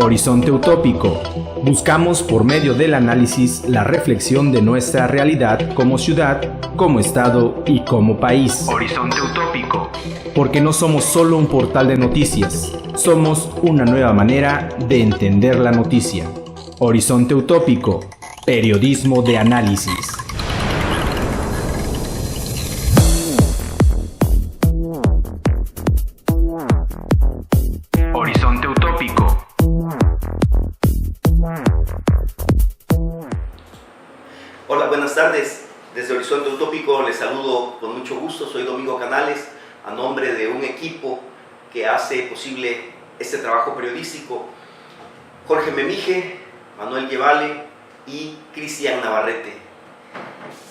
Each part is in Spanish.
Horizonte Utópico. Buscamos por medio del análisis la reflexión de nuestra realidad como ciudad, como estado y como país. Horizonte Utópico. Porque no somos solo un portal de noticias, somos una nueva manera de entender la noticia. Horizonte Utópico, periodismo de análisis. Horizonte Utópico. Hola, buenas tardes. Desde Horizonte Utópico les saludo con mucho gusto. Soy Domingo Canales, a nombre de un equipo que hace posible este trabajo periodístico. Jorge Memije, Manuel Guevale y Cristian Navarrete.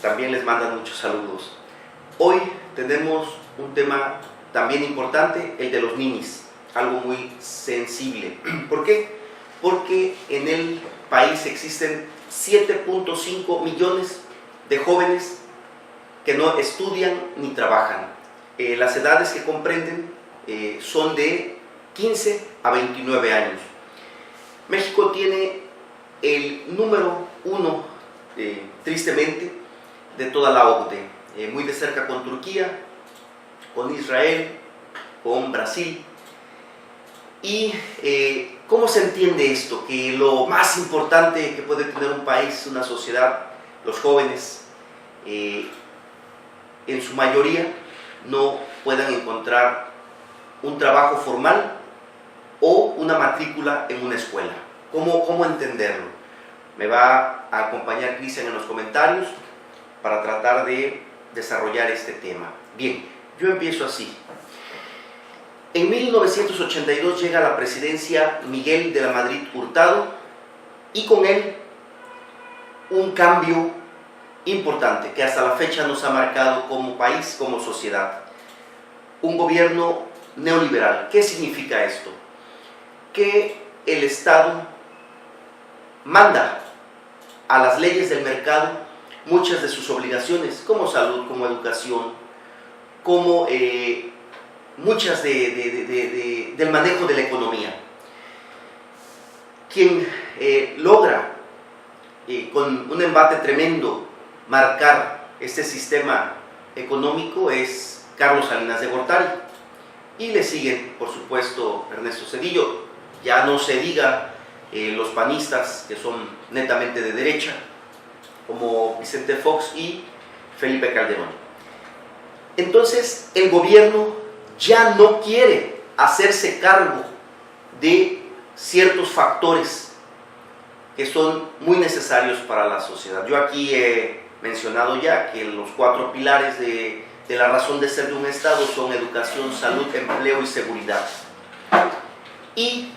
También les mandan muchos saludos. Hoy tenemos un tema también importante, el de los ninis, algo muy sensible. ¿Por qué? Porque en el país existen 7.5 millones de jóvenes que no estudian ni trabajan. Las edades que comprenden son de 15 a 29 años. México tiene el número 1, tristemente, de toda la OCDE, muy de cerca con Turquía, con Israel, con Brasil. ¿Y cómo se entiende esto? Que lo más importante que puede tener un país, una sociedad, los jóvenes, en su mayoría, no puedan encontrar un trabajo formal o una matrícula en una escuela. ¿Cómo entenderlo? Me va a acompañar Cristian en los comentarios para tratar de desarrollar este tema. Bien, yo empiezo así. En 1982 llega a la presidencia Miguel de la Madrid Hurtado y con él un cambio importante que hasta la fecha nos ha marcado como país, como sociedad. Un gobierno neoliberal. ¿Qué significa esto? Que el Estado manda a las leyes del mercado muchas de sus obligaciones, como salud, como educación, como muchas del manejo de la economía. Quien logra con un embate tremendo marcar este sistema económico es Carlos Salinas de Gortari, y le siguen, por supuesto, Ernesto Zedillo. Ya no se diga los panistas, que son netamente de derecha, como Vicente Fox y Felipe Calderón. Entonces, el gobierno ya no quiere hacerse cargo de ciertos factores que son muy necesarios para la sociedad. Yo aquí he mencionado ya que los 4 pilares de la razón de ser de un Estado son educación, salud, empleo y seguridad. Y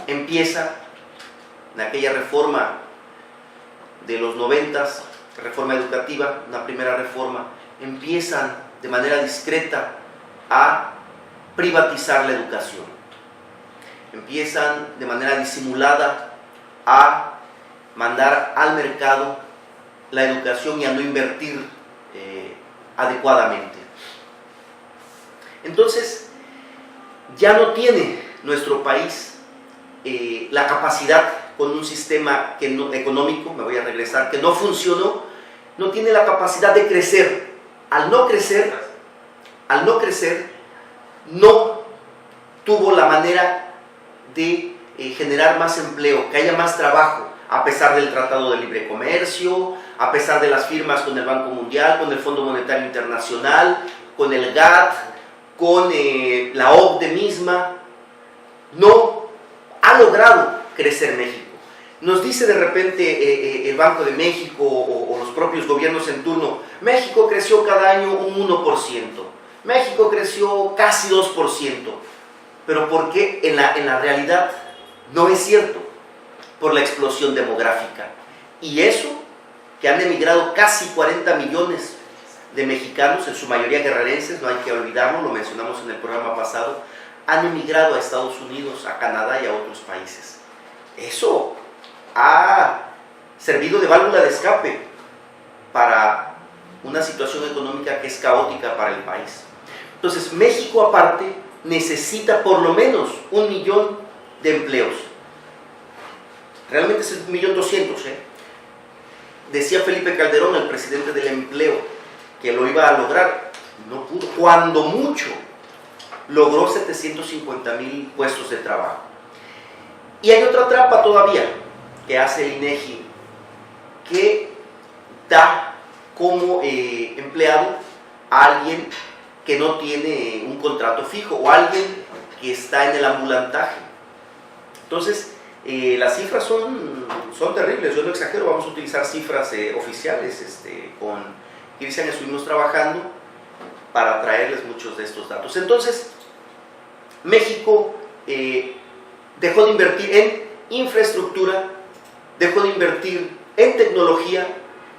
empieza en aquella reforma de los 90s, reforma educativa, una primera reforma, empiezan de manera discreta a privatizar la educación. Empiezan de manera disimulada a mandar al mercado la educación y a no invertir adecuadamente. Entonces, ya no tiene nuestro país la capacidad, con un sistema económico, me voy a regresar, que no funcionó, no tiene la capacidad de crecer. Al no crecer, no tuvo la manera de generar más empleo, que haya más trabajo, a pesar del Tratado de Libre Comercio, a pesar de las firmas con el Banco Mundial, con el Fondo Monetario Internacional, con el GATT, con la OCDE misma. No ha logrado crecer México. Nos dice de repente el Banco de México o los propios gobiernos en turno: México creció cada año un 1%, México creció casi 2%, pero ¿por qué en la realidad no es cierto? Por la explosión demográfica. Y eso, que han emigrado casi 40 millones de mexicanos, en su mayoría guerrerenses, no hay que olvidarlo, lo mencionamos en el programa pasado, han emigrado a Estados Unidos, a Canadá y a otros países. Eso ha servido de válvula de escape para una situación económica que es caótica para el país. Entonces, México aparte necesita por lo menos 1 millón de empleos. realmente es 1.200.000, Decía Felipe Calderón, el presidente del empleo, que lo iba a lograr, no pudo, cuando mucho, logró 750.000 puestos de trabajo. Y hay otra trampa todavía que hace el INEGI, que da como empleado a alguien que no tiene un contrato fijo o alguien que está en el ambulantaje. Entonces, las cifras son terribles, yo no exagero, vamos a utilizar cifras oficiales con Cristian estuvimos trabajando para traerles muchos de estos datos. Entonces, México dejó de invertir en infraestructura, dejó de invertir en tecnología,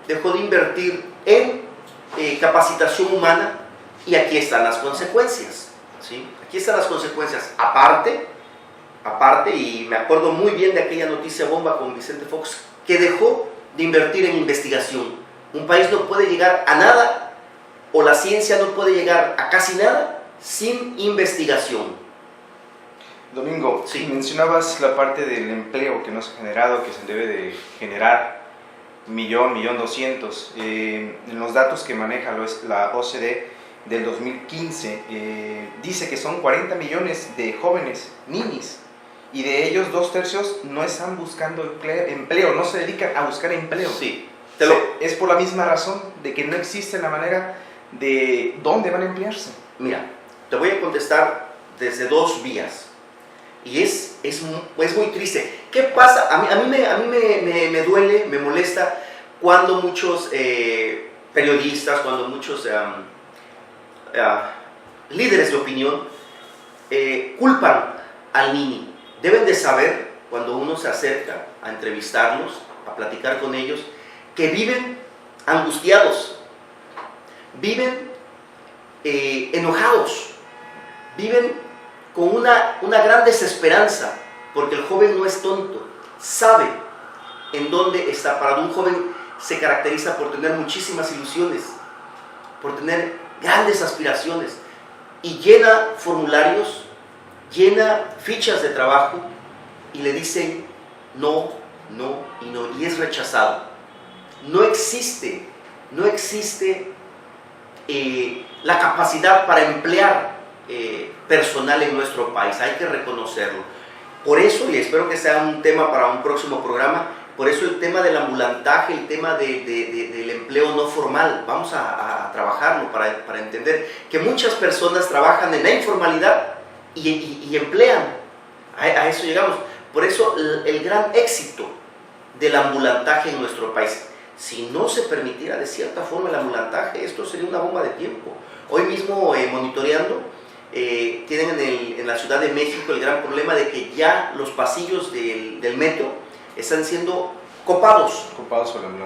dejó de invertir en capacitación humana, y aquí están las consecuencias, ¿sí? Aquí están las consecuencias. Aparte, y me acuerdo muy bien de aquella noticia bomba con Vicente Fox, que dejó de invertir en investigación. Un país no puede llegar a nada, o la ciencia no puede llegar a casi nada, sin investigación. Domingo, sí, mencionabas la parte del empleo que no se ha generado, que se debe de generar 1.200.000. En los datos que maneja la OCDE del 2015, dice que son 40 millones de jóvenes, ninis, y de ellos 2/3 no están buscando empleo, no se dedican a buscar empleo. Sí. Es por la misma razón de que no existe la manera de dónde van a emplearse. Mira, te voy a contestar desde dos vías. Y es muy triste. ¿Qué pasa? A mí me duele, me molesta cuando muchos periodistas, cuando muchos líderes de opinión culpan al Nini. Deben de saber, cuando uno se acerca a entrevistarlos, a platicar con ellos, que viven angustiados, viven enojados, viven con una gran desesperanza, porque el joven no es tonto, sabe en dónde está parado. Un joven se caracteriza por tener muchísimas ilusiones, por tener grandes aspiraciones, y llena formularios, llena fichas de trabajo, y le dicen no, no y no, y es rechazado. No existe la capacidad para emplear personal en nuestro país, hay que reconocerlo. Por eso, y espero que sea un tema para un próximo programa, por eso el tema del ambulantaje, el tema del empleo no formal, vamos a trabajarlo para entender que muchas personas trabajan en la informalidad y emplean, a eso llegamos. Por eso el gran éxito del ambulantaje en nuestro país. Si no se permitiera de cierta forma el ambulantaje, esto sería una bomba de tiempo. Hoy mismo monitoreando, tienen en la Ciudad de México el gran problema de que ya los pasillos del metro están siendo copados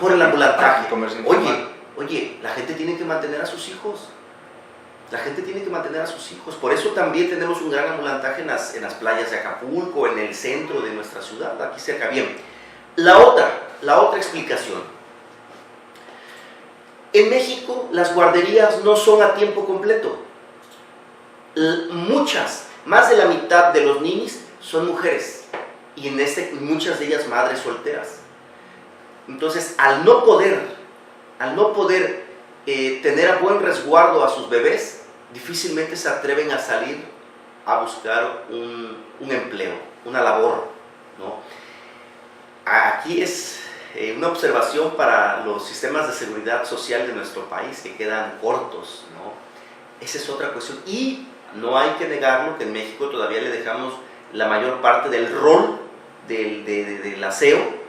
por el ambulantaje. Oye, la gente tiene que mantener a sus hijos. La gente tiene que mantener a sus hijos. Por eso también tenemos un gran ambulantaje en las playas de Acapulco, en el centro de nuestra ciudad, aquí cerca. Bien, la otra explicación. En México las guarderías no son a tiempo completo. Más de la mitad de los ninis son mujeres, y muchas de ellas madres solteras. Entonces, al no poder tener a buen resguardo a sus bebés, difícilmente se atreven a salir a buscar un empleo, una labor, ¿no? Aquí es una observación para los sistemas de seguridad social de nuestro país, que quedan cortos, ¿no? Esa es otra cuestión. Y no hay que negarlo, que en México todavía le dejamos la mayor parte del rol del aseo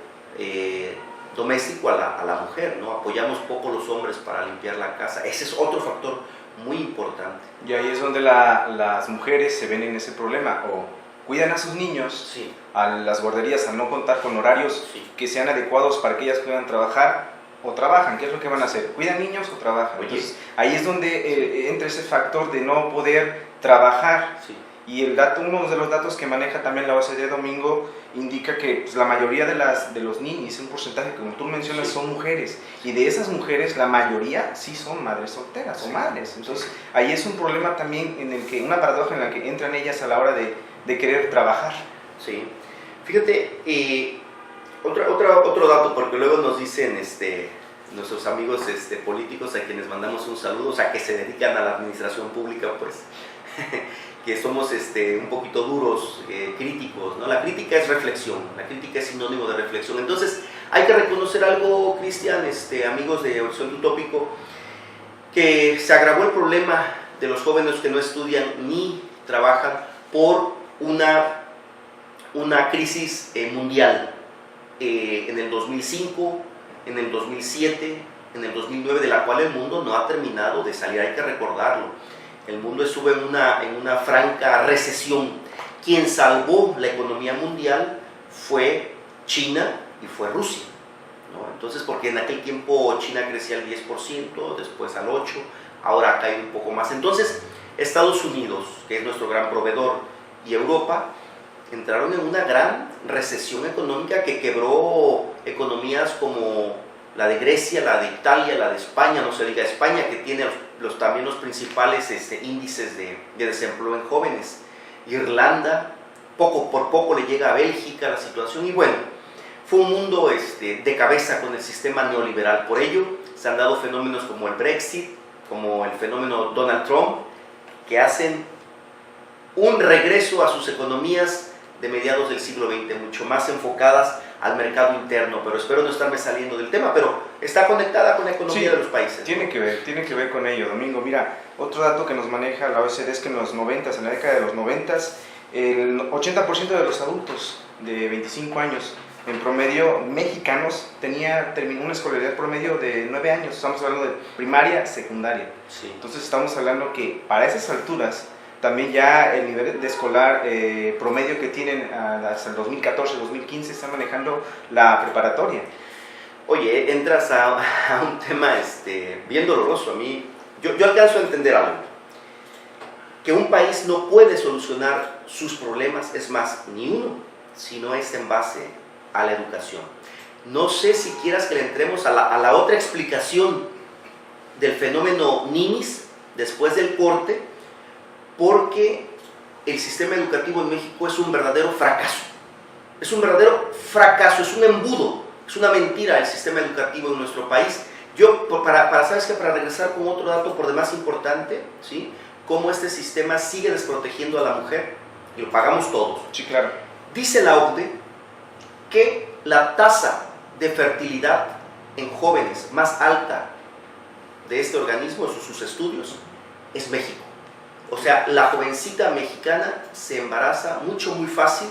doméstico a la mujer, ¿no? Apoyamos poco los hombres para limpiar la casa. Ese es otro factor muy importante. Y ahí es donde las mujeres se ven en ese problema, o cuidan a sus niños, sí, a las guarderías, al no contar con horarios, sí, que sean adecuados para que ellas puedan trabajar, o trabajan. ¿Qué es lo que van a hacer? ¿Cuidan niños o trabajan? Oye, entonces ahí es donde entra ese factor de no poder trabajar. Sí. Y uno de los datos que maneja también la OCDE, Domingo, indica que pues, la mayoría de los ninis, un porcentaje como tú mencionas, sí, son mujeres, y de esas mujeres la mayoría sí son madres solteras, sí, o madres. Entonces ahí es un problema también, una paradoja en la que entran ellas a la hora de querer trabajar. Sí, fíjate, Otro dato, porque luego nos dicen nuestros amigos políticos a quienes mandamos un saludo, o sea, que se dedican a la administración pública, pues, que somos un poquito duros, críticos, ¿no? La crítica es reflexión, la crítica es sinónimo de reflexión. Entonces, hay que reconocer algo, Cristian, amigos de Horizonte Utópico, que se agravó el problema de los jóvenes que no estudian ni trabajan por una crisis mundial en el 2005, en el 2007, en el 2009, de la cual el mundo no ha terminado de salir, hay que recordarlo. El mundo estuvo en una franca recesión. Quien salvó la economía mundial fue China y fue Rusia, ¿no? Entonces, porque en aquel tiempo China crecía al 10%, después al 8%, ahora ha caído un poco más. Entonces, Estados Unidos, que es nuestro gran proveedor, y Europa entraron en una gran recesión económica que quebró economías como la de Grecia, la de Italia, la de España, no se diga España, que tiene también los principales índices de desempleo en jóvenes. Irlanda, por poco le llega a Bélgica la situación, y bueno, fue un mundo de cabeza con el sistema neoliberal. Por ello se han dado fenómenos como el Brexit, como el fenómeno Donald Trump, que hacen un regreso a sus economías de mediados del siglo XX, mucho más enfocadas al mercado interno, pero espero no estarme saliendo del tema, pero está conectada con la economía de los países. Tiene que ver con ello, Domingo. Mira, otro dato que nos maneja la OECD es que en los 90s, en la década de los 90s, el 80% de los adultos de 25 años, en promedio, mexicanos, terminó una escolaridad promedio de 9 años, estamos hablando de primaria, secundaria. Sí. Entonces estamos hablando que para esas alturas, también ya el nivel de escolar promedio que tienen hasta el 2014, 2015, están manejando la preparatoria. Oye, entras a un tema bien doloroso. A mí, yo alcanzo a entender algo. Que un país no puede solucionar sus problemas, es más, ni uno, si no es en base a la educación. No sé si quieras que le entremos a la otra explicación del fenómeno ninis después del corte, porque el sistema educativo en México es un verdadero fracaso. Es un verdadero fracaso, es un embudo, es una mentira el sistema educativo en nuestro país. Yo, ¿sabes qué? Para regresar con otro dato por demás importante, ¿sí? Cómo este sistema sigue desprotegiendo a la mujer, y lo pagamos todos. Sí, claro. Dice la OCDE que la tasa de fertilidad en jóvenes más alta de este organismo, en sus estudios, es México. O sea, la jovencita mexicana se embaraza muy fácil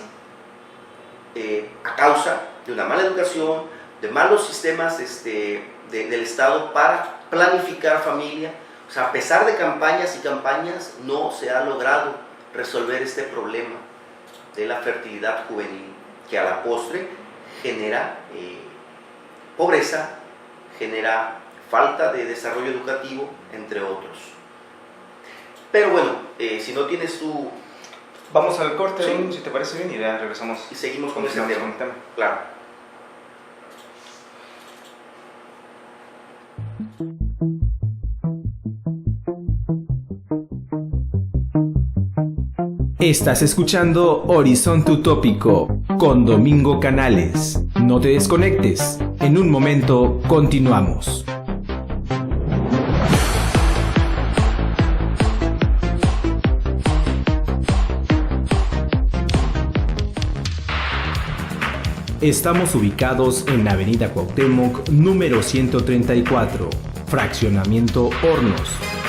a causa de una mala educación, de malos sistemas del Estado para planificar familia. O sea, a pesar de campañas y campañas, no se ha logrado resolver este problema de la fertilidad juvenil, que a la postre genera pobreza, genera falta de desarrollo educativo, entre otros. Pero bueno, si no tienes tú... Vamos al corte, sí, si te parece bien, y ya regresamos. Y seguimos con ese tema. Claro. Estás escuchando Horizonte Utópico con Domingo Canales. No te desconectes. En un momento continuamos. Estamos ubicados en la Avenida Cuauhtémoc, número 134, Fraccionamiento Hornos,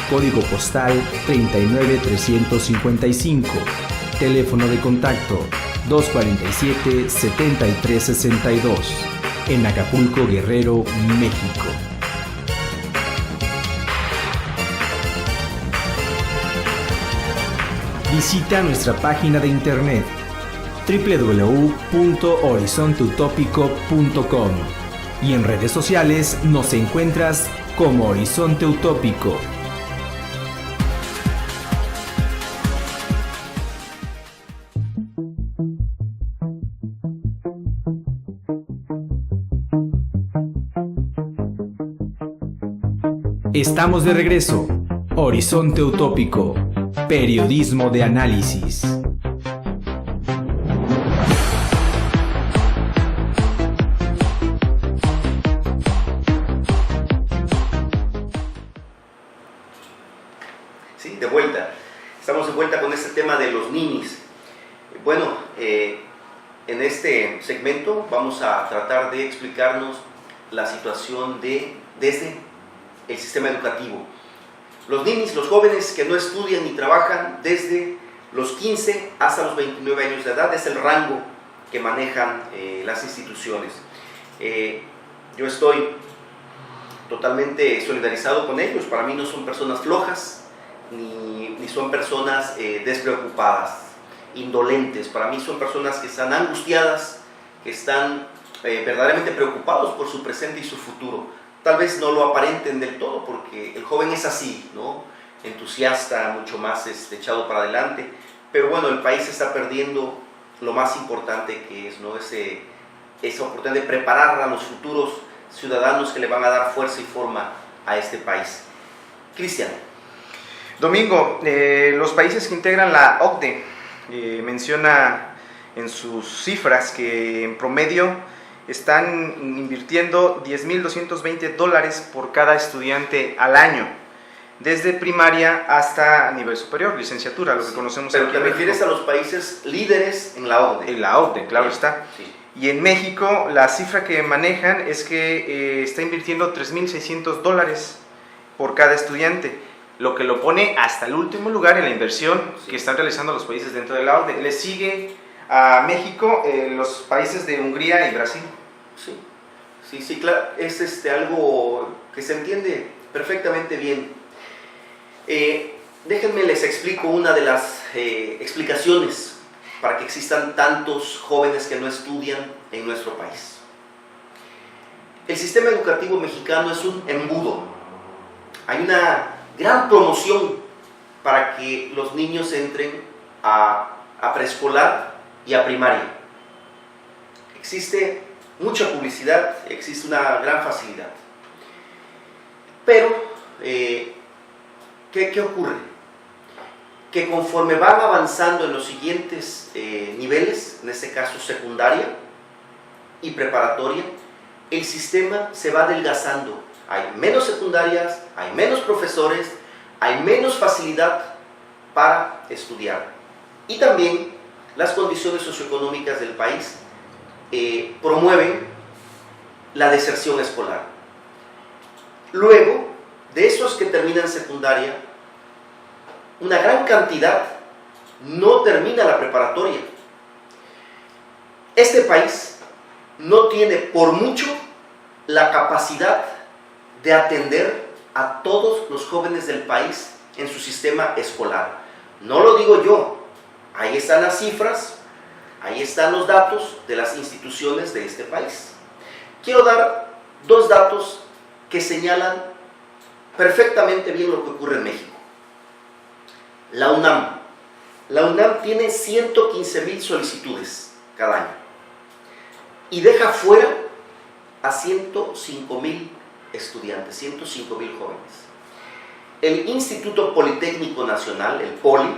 código postal 39355, teléfono de contacto 247-7362, en Acapulco, Guerrero, México. Visita nuestra página de internet www.horizonteutópico.com y en redes sociales nos encuentras como Horizonte Utópico. Estamos de regreso. Horizonte Utópico. Periodismo de análisis. vuelta con este tema de los ninis. Bueno, en este segmento vamos a tratar de explicarnos la situación desde el sistema educativo. Los ninis, los jóvenes que no estudian ni trabajan desde los 15 hasta los 29 años de edad, es el rango que manejan las instituciones. Yo estoy totalmente solidarizado con ellos. Para mí no son personas flojas, ni son personas despreocupadas, indolentes. Para mí son personas que están angustiadas, que están verdaderamente preocupados por su presente y su futuro. Tal vez no lo aparenten del todo, porque el joven es así, ¿no? Entusiasta, mucho más echado para adelante. Pero bueno, el país está perdiendo lo más importante, que es, ¿no?, esa oportunidad de preparar a los futuros ciudadanos que le van a dar fuerza y forma a este país. Cristian. Domingo, los países que integran la OCDE menciona en sus cifras que en promedio están invirtiendo $10,220 por cada estudiante al año, desde primaria hasta nivel superior, licenciatura, lo que conocemos. Pero te refieres a los países líderes en la OCDE. En la OCDE, claro, sí, está. Sí. Y en México la cifra que manejan es que está invirtiendo $3,600 por cada estudiante, lo que lo pone hasta el último lugar en la inversión que están realizando los países dentro de la OCDE. Le sigue a México los países de Hungría y Brasil. Sí, claro, es algo que se entiende perfectamente bien. Déjenme les explico una de las explicaciones para que existan tantos jóvenes que no estudian en nuestro país. El sistema educativo mexicano es un embudo. Hay una gran promoción para que los niños entren a preescolar y a primaria. Existe mucha publicidad, existe una gran facilidad. Pero, ¿qué ocurre? Que conforme van avanzando en los siguientes niveles, en este caso secundaria y preparatoria, el sistema se va adelgazando. Hay menos secundarias, hay menos profesores, hay menos facilidad para estudiar. Y también las condiciones socioeconómicas del país promueven la deserción escolar. Luego, de esos que terminan secundaria, una gran cantidad no termina la preparatoria. Este país no tiene por mucho la capacidad de atender a todos los jóvenes del país en su sistema escolar. No lo digo yo, ahí están las cifras, ahí están los datos de las instituciones de este país. Quiero dar dos datos que señalan perfectamente bien lo que ocurre en México. La UNAM tiene 115,000 solicitudes cada año y deja fuera a 105,000 estudiantes, 105,000 jóvenes. El Instituto Politécnico Nacional, el POLI,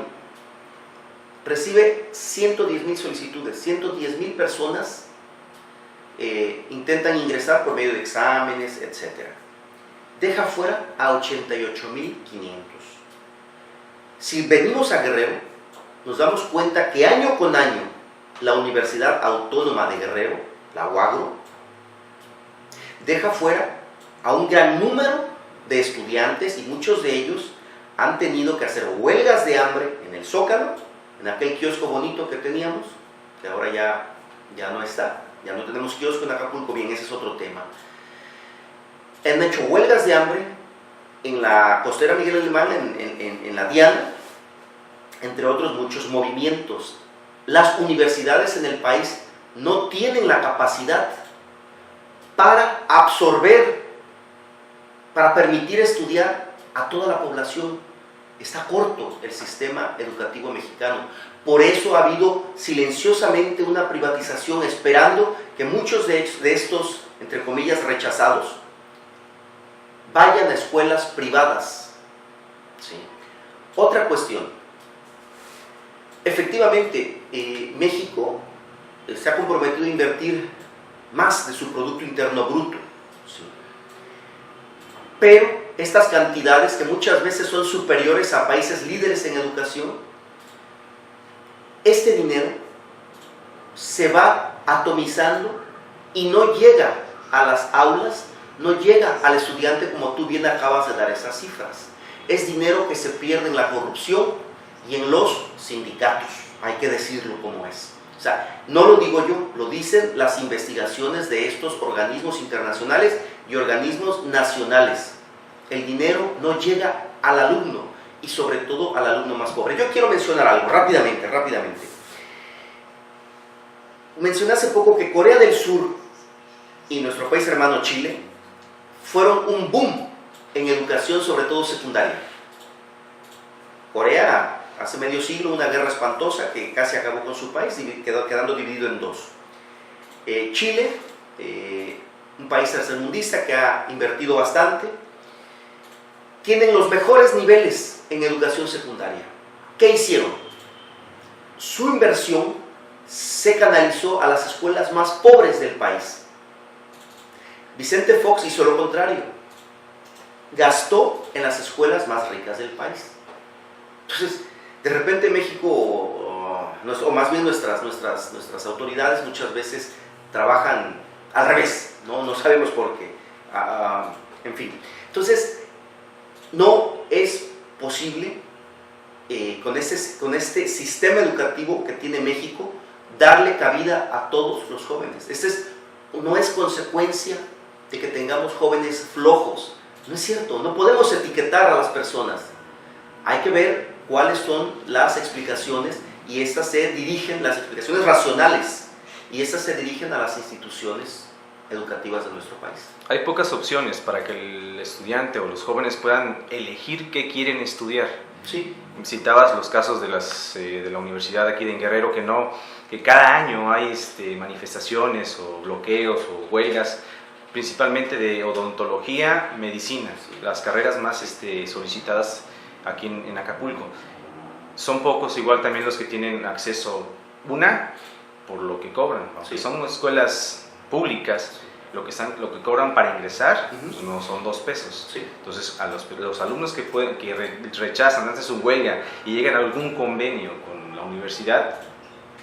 recibe 110,000 solicitudes, 110,000 personas intentan ingresar por medio de exámenes, etc. Deja fuera a 88,500. Si venimos a Guerrero, nos damos cuenta que año con año la Universidad Autónoma de Guerrero, la UAGRO, deja fuera a un gran número de estudiantes, y muchos de ellos han tenido que hacer huelgas de hambre en el Zócalo, en aquel kiosco bonito que teníamos, que ahora ya no está, ya no tenemos kiosco en Acapulco. Bien, ese es otro tema. Han hecho huelgas de hambre en la costera Miguel Alemán, en la Diana, entre otros muchos movimientos. Las universidades en el país no tienen la capacidad para absorber, para permitir estudiar a toda la población. Está corto el sistema educativo mexicano. Por eso ha habido silenciosamente una privatización, esperando que muchos de estos, entre comillas, rechazados, vayan a escuelas privadas. ¿Sí? Otra cuestión. Efectivamente, México se ha comprometido a invertir más de su Producto Interno Bruto. ¿Sí? Pero estas cantidades, que muchas veces son superiores a países líderes en educación, este dinero se va atomizando y no llega a las aulas, no llega al estudiante como tú bien acabas de dar esas cifras. Es dinero que se pierde en la corrupción y en los sindicatos, hay que decirlo como es. O sea, no lo digo yo, lo dicen las investigaciones de estos organismos internacionales y organismos nacionales. El dinero no llega al alumno y sobre todo al alumno más pobre. Yo quiero mencionar algo rápidamente. Mencioné hace poco que Corea del Sur y nuestro país hermano Chile fueron un boom en educación, sobre todo secundaria. Corea, hace medio siglo, una guerra espantosa que casi acabó con su país, quedando dividido en dos. Chile, un país tercermundista que ha invertido bastante, tienen los mejores niveles en educación secundaria. ¿Qué hicieron? Su inversión se canalizó a las escuelas más pobres del país. Vicente Fox hizo lo contrario. Gastó en las escuelas más ricas del país. Entonces, de repente México, o más bien nuestras autoridades muchas veces trabajan al revés, no sabemos por qué. En fin, entonces, no es posible con este sistema educativo que tiene México darle cabida a todos los jóvenes. No es consecuencia de que tengamos jóvenes flojos. No es cierto, no podemos etiquetar a las personas. Hay que ver cuáles son las explicaciones y estas se dirigen, las explicaciones racionales, y estas se dirigen a las instituciones educativas de nuestro país. Hay pocas opciones para que el estudiante o los jóvenes puedan elegir qué quieren estudiar. Sí. Citabas los casos de la universidad aquí de Guerrero, que cada año hay manifestaciones o bloqueos o huelgas, principalmente de odontología, medicina, las carreras más solicitadas aquí en Acapulco. Son pocos igual también los que tienen acceso, por lo que cobran, aunque son escuelas públicas, lo que cobran para ingresar pues no son 2 pesos. Sí. Entonces a los alumnos que rechazan, hacen su huelga y llegan a algún convenio con la universidad,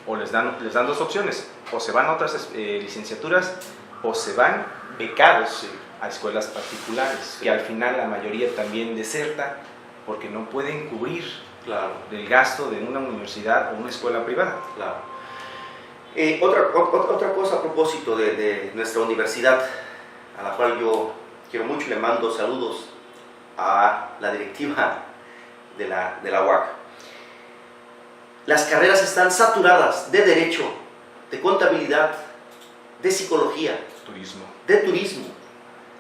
o les dan 2 opciones: o se van a otras licenciaturas, o se van becados a escuelas particulares, que al final la mayoría también deserta porque no pueden cubrir el gasto de una universidad o una escuela privada. Claro. Otra cosa a propósito de nuestra universidad, a la cual yo quiero mucho y le mando saludos a la directiva de la UAC. Las carreras están saturadas de derecho, de contabilidad, de psicología, de turismo.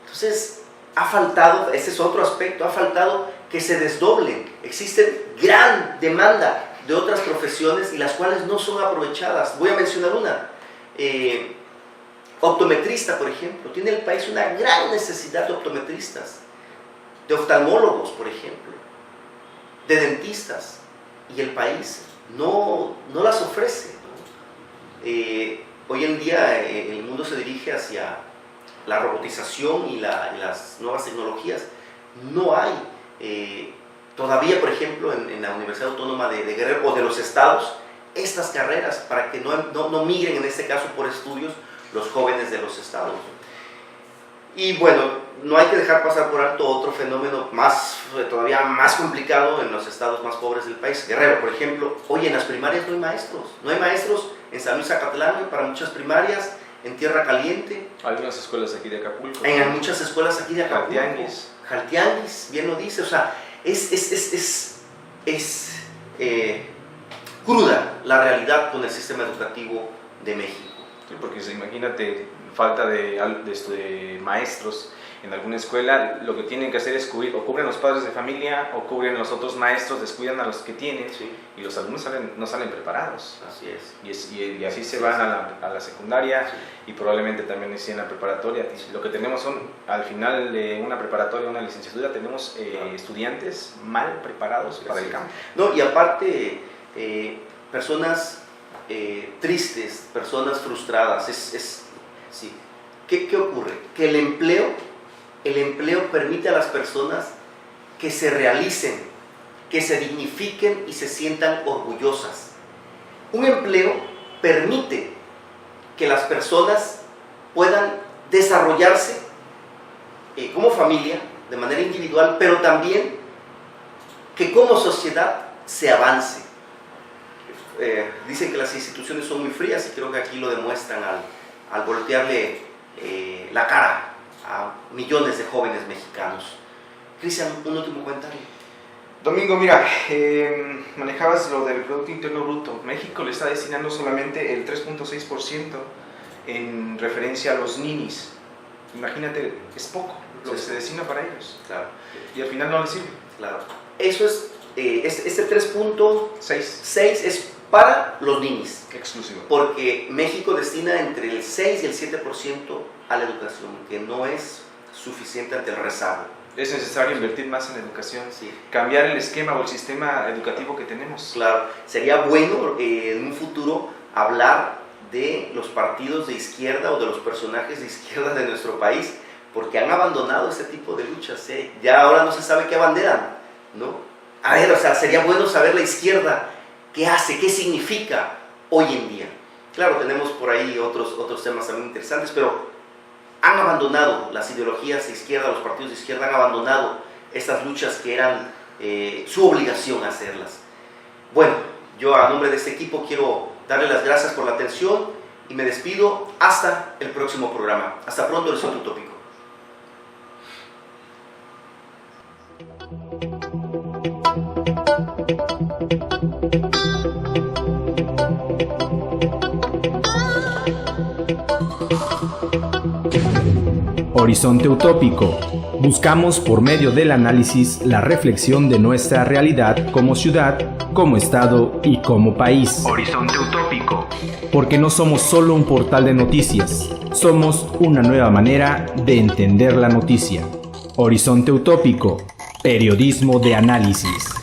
Entonces, ha faltado, ese es otro aspecto, ha faltado que se desdoblen. Existe gran demanda de otras profesiones y las cuales no son aprovechadas. Voy a mencionar una. Optometrista, por ejemplo. Tiene el país una gran necesidad de optometristas, de oftalmólogos, por ejemplo, de dentistas, y el país no las ofrece, ¿no? Hoy en día el mundo se dirige hacia la robotización y las nuevas tecnologías. No hay todavía, por ejemplo, en la Universidad Autónoma de Guerrero o de los estados, estas carreras para que no migren, en este caso por estudios, los jóvenes de los estados. Y bueno, no hay que dejar pasar por alto otro fenómeno todavía más complicado en los estados más pobres del país. Guerrero, por ejemplo, hoy en las primarias no hay maestros. No hay maestros en San Luis Zacatlán para muchas primarias, en Tierra Caliente. Hay unas escuelas aquí de Acapulco. En muchas escuelas aquí de Acapulco. Jaltianguis, bien lo dice. O sea, es cruda la realidad con el sistema educativo de México. Sí, porque imagínate, falta de maestros en alguna escuela, lo que tienen que hacer es o cubren los padres de familia o cubren los otros maestros, descuidan a los que tienen, y los alumnos no salen preparados. Así es. Y así se van a la secundaria, y probablemente también en la preparatoria. Lo que tenemos son, al final de una preparatoria, una licenciatura, tenemos estudiantes mal preparados para el campo. No, y aparte, personas tristes, personas frustradas. Sí. ¿Qué ocurre? Que el empleo permite a las personas que se realicen, que se dignifiquen y se sientan orgullosas. un empleo permite que las personas puedan desarrollarse como familia, de manera individual, pero también que como sociedad se avance. Dicen que las instituciones son muy frías y creo que aquí lo demuestran al voltearle la cara a millones de jóvenes mexicanos. Cristian, un último comentario. Domingo, mira, manejabas lo del Producto Interno Bruto. México le está destinando solamente el 3.6% en referencia a los ninis. Imagínate, es poco lo que se destina para ellos. Claro. Y al final no les sirve. Claro. Eso es, este 3.6 es para los ninis. Exclusivo. Porque México destina entre el 6 y el 7% a la educación, que no es suficiente ante el rezago. Es necesario invertir más en educación, Sí. cambiar el esquema o el sistema educativo que tenemos. Claro, sería bueno en un futuro hablar de los partidos de izquierda o de los personajes de izquierda de nuestro país, porque han abandonado ese tipo de luchas, ¿eh? Ya ahora no se sabe qué abanderan, ¿no? A ver, o sea, sería bueno saber la izquierda qué hace, qué significa hoy en día. Claro, tenemos por ahí otros temas también interesantes, pero han abandonado las ideologías de izquierda, los partidos de izquierda han abandonado estas luchas que eran su obligación hacerlas. Bueno, yo a nombre de este equipo quiero darle las gracias por la atención y me despido hasta el próximo programa. Hasta pronto, Horizonte Utópico. Horizonte Utópico. Buscamos por medio del análisis la reflexión de nuestra realidad como ciudad, como estado y como país. Horizonte Utópico. Porque no somos solo un portal de noticias, somos una nueva manera de entender la noticia. Horizonte Utópico. Periodismo de análisis.